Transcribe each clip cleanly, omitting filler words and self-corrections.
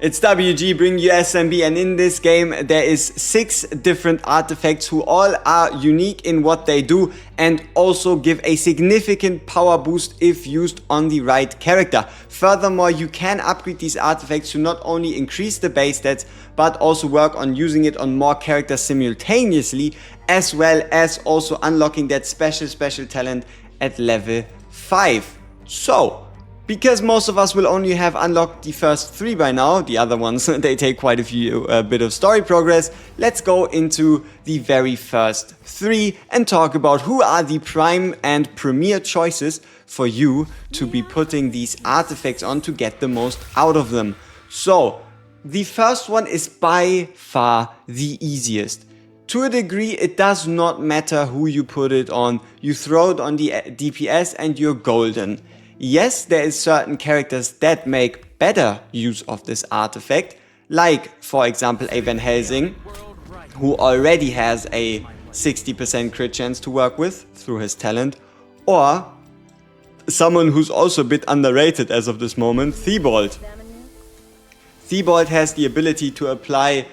It's WG, bring you SMB, and in this game there is 6 different artifacts who all are unique in what they do and also give a significant power boost if used on the right character. Furthermore, you can upgrade these artifacts to not only increase the base stats but also work on using it on more characters simultaneously, as well as also unlocking that special talent at level 5. So, because most of us will only have unlocked the first 3 by now, the other ones, they take quite a bit of story progress, let's go into the very first 3 and talk about who are the prime and premier choices for you to be putting these artifacts on to get the most out of them. So, the first one is by far the easiest. To a degree, it does not matter who you put it on, you throw it on the DPS and you're golden. Yes, there is certain characters that make better use of this artifact, like for example a Van Helsing, who already has a 60% crit chance to work with through his talent, or someone who's also a bit underrated as of this moment, Thibault. Thibault has the ability to apply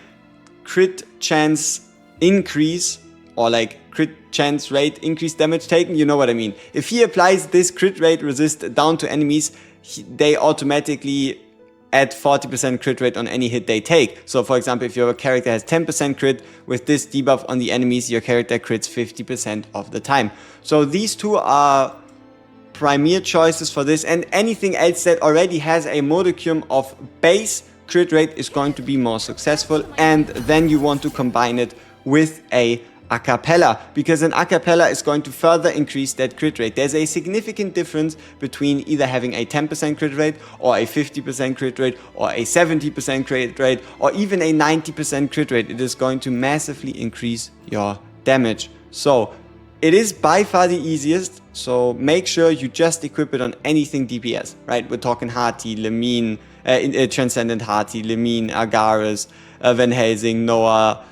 crit chance increase, or like crit chance rate increase damage taken, you know what I mean. If he applies this crit rate resist down to enemies, they automatically add 40% crit rate on any hit they take. So for example, if your character has 10% crit, with this debuff on the enemies, your character crits 50% of the time. So these two are premier choices for this, and anything else that already has a modicum of base crit rate is going to be more successful, and then you want to combine it with a acapella, because an acapella is going to further increase that crit rate. There's a significant difference between either having a 10% crit rate or a 50% crit rate or a 70% crit rate or even a 90% crit rate. It is going to massively increase your damage. So it is by far the easiest, so make sure you just equip it on anything DPS, right? We're talking Hati, Lemine, Transcendent Hati, Lemine, Agares, Van Helsing, Noah,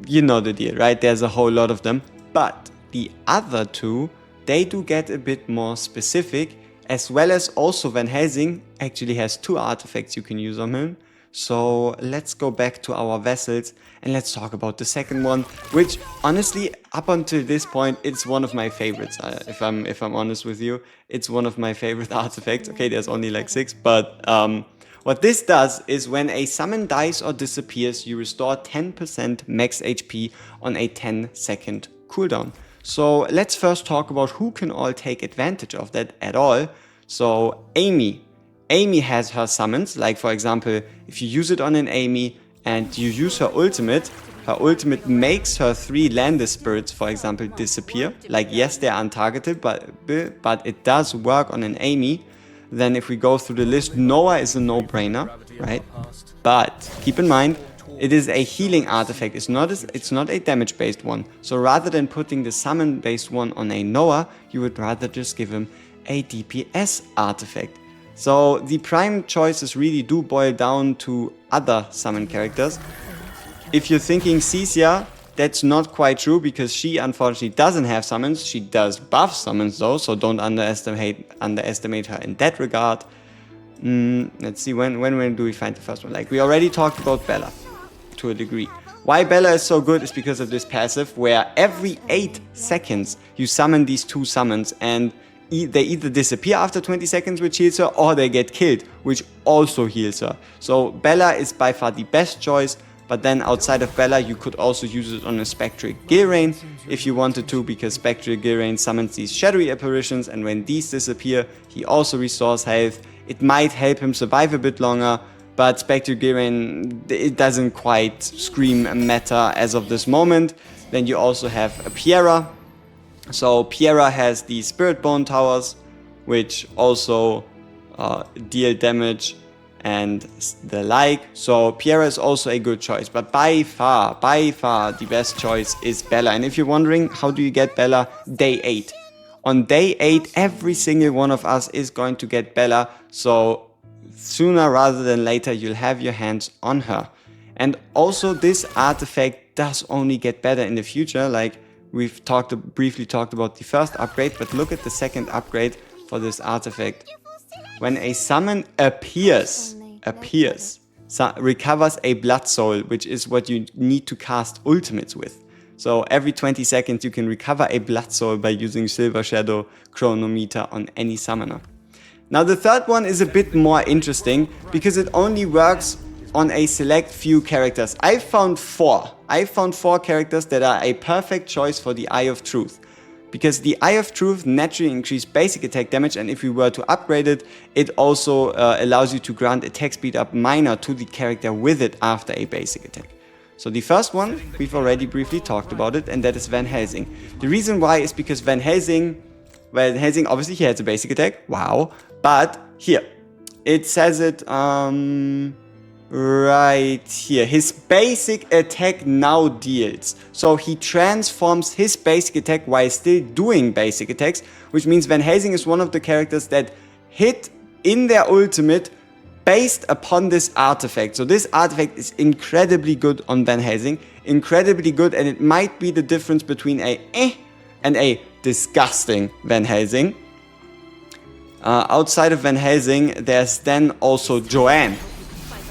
you know the deal, right? There's a whole lot of them. But the other two, they do get a bit more specific, as well as also Van Helsing actually has 2 artifacts you can use on him. So let's go back to our vessels and let's talk about the second one, which honestly, up until this point, it's one of my favorites. If I'm honest with you, it's one of my favorite artifacts. Okay, there's only like 6, but what this does is when a summon dies or disappears, you restore 10% max HP on a 10-second cooldown. So let's first talk about who can all take advantage of that at all. So Amy has her summons, like for example, if you use it on an Amy and you use her ultimate makes her 3 Landis spirits, for example, disappear. Like yes, they're untargeted, but it does work on an Amy. Then if we go through the list, Noah is a no-brainer, right? But keep in mind, it is a healing artifact. It's not a damage-based one. So rather than putting the summon-based one on a Noah, you would rather just give him a DPS artifact. So the prime choices really do boil down to other summon characters. If you're thinking Cecia, that's not quite true, because she unfortunately doesn't have summons. She does buff summons though, so don't underestimate her in that regard. Let's see, when do we find the first one? Like we already talked about Bella to a degree. Why Bella is so good is because of this passive, where every 8 seconds you summon these 2 summons, and they either disappear after 20 seconds, which heals her, or they get killed, which also heals her. So Bella is by far the best choice. But then outside of Bella, you could also use it on a Spectral Gilrain if you wanted to, because Spectral Gilrain summons these shadowy apparitions, and when these disappear, he also restores health. It might help him survive a bit longer, but Spectral Gilrain, it doesn't quite scream meta as of this moment. Then you also have Piera. So Piera has the Spirit Bone Towers, which also deal damage and the like. So Piera is also a good choice, but by far the best choice is Bella. And if you're wondering how do you get Bella, day 8. On day 8, every single one of us is going to get Bella, so sooner rather than later you'll have your hands on her. And also this artifact does only get better in the future. Like we've briefly talked about the first upgrade, but look at the second upgrade for this artifact. When a summon appears appears. So recovers a blood soul, which is what you need to cast ultimates with. So every 20 seconds you can recover a blood soul by using Silver Shadow Chronometer on any summoner. Now the third one is a bit more interesting because it only works on a select few characters. I found four characters that are a perfect choice for the Eye of Truth. Because the Eye of Truth naturally increases basic attack damage, and if you were to upgrade it, it also allows you to grant attack speed up minor to the character with it after a basic attack. So the first one, we've already briefly talked about it, and that is Van Helsing. The reason why is because Van Helsing obviously he has a basic attack, wow, but here, it says it right here. His basic attack now deals. So he transforms his basic attack while still doing basic attacks, which means Van Helsing is one of the characters that hit in their ultimate based upon this artifact. So this artifact is incredibly good on Van Helsing, incredibly good, and it might be the difference between a and a disgusting Van Helsing. Outside of Van Helsing, there's then also Joanne.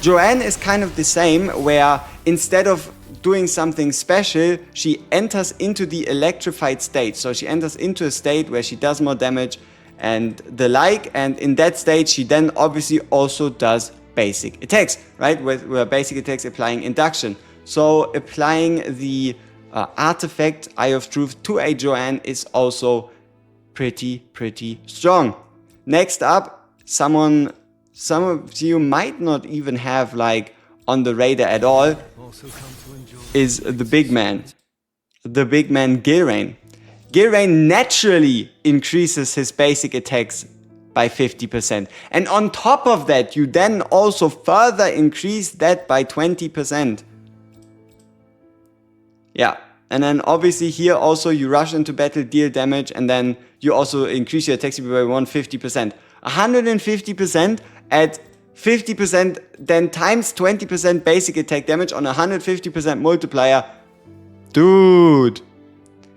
Joanne is kind of the same, where instead of doing something special, she enters into the electrified state. So she enters into a state where she does more damage and the like, and in that state she then obviously also does basic attacks, right? Where basic attacks applying induction. So applying the artifact Eye of Truth to a Joanne is also pretty strong. Next up, some of you might not even have like on the radar at all, is the big man Gilrain. Gilrain naturally increases his basic attacks by 50%. And on top of that, you then also further increase that by 20%. Yeah, and then obviously here also you rush into battle, deal damage, and then you also increase your attack speed by 150%. 150% at 50%, then times 20% basic attack damage on a 150% multiplier. Dude!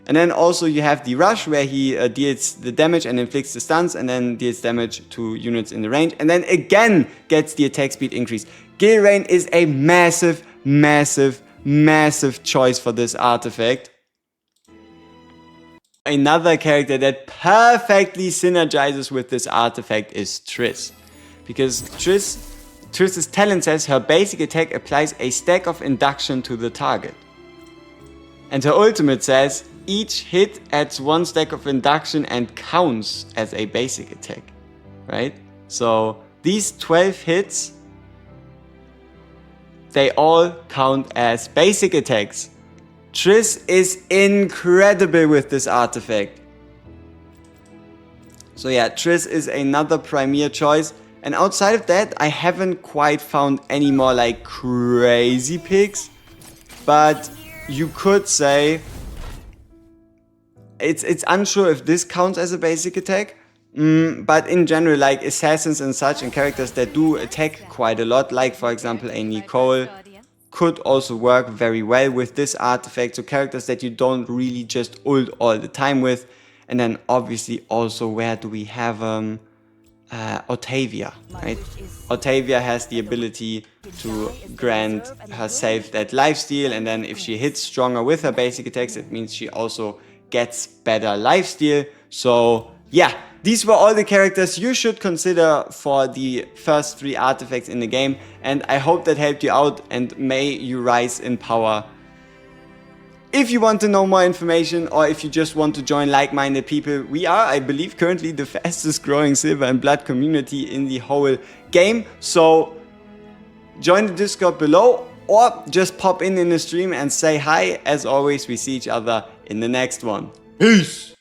And then also you have the rush where he deals the damage and inflicts the stuns and then deals damage to units in the range and then again gets the attack speed increase. Gilrain is a massive choice for this artifact. Another character that perfectly synergizes with this artifact is Triss. Because Triss's talent says her basic attack applies a stack of induction to the target. And her ultimate says each hit adds one stack of induction and counts as a basic attack, right? So these 12 hits, they all count as basic attacks. Triss is incredible with this artifact. So yeah, Triss is another premier choice. And outside of that, I haven't quite found any more like crazy picks. But you could say it's unsure if this counts as a basic attack. But in general, like assassins and such and characters that do attack quite a lot, like for example a Nicole, could also work very well with this artifact. So characters that you don't really just ult all the time with. And then obviously also where do we have Otavia, right? Otavia has the ability to grant herself that lifesteal, and then if she hits stronger with her basic attacks, it means she also gets better lifesteal. So yeah, these were all the characters you should consider for the first 3 artifacts in the game, and I hope that helped you out and may you rise in power. If you want to know more information or if you just want to join like-minded people, we are, I believe, currently the fastest growing Silver and Blood community in the whole game. So join the Discord below or just pop in the stream and say hi. As always, we see each other in the next one. Peace!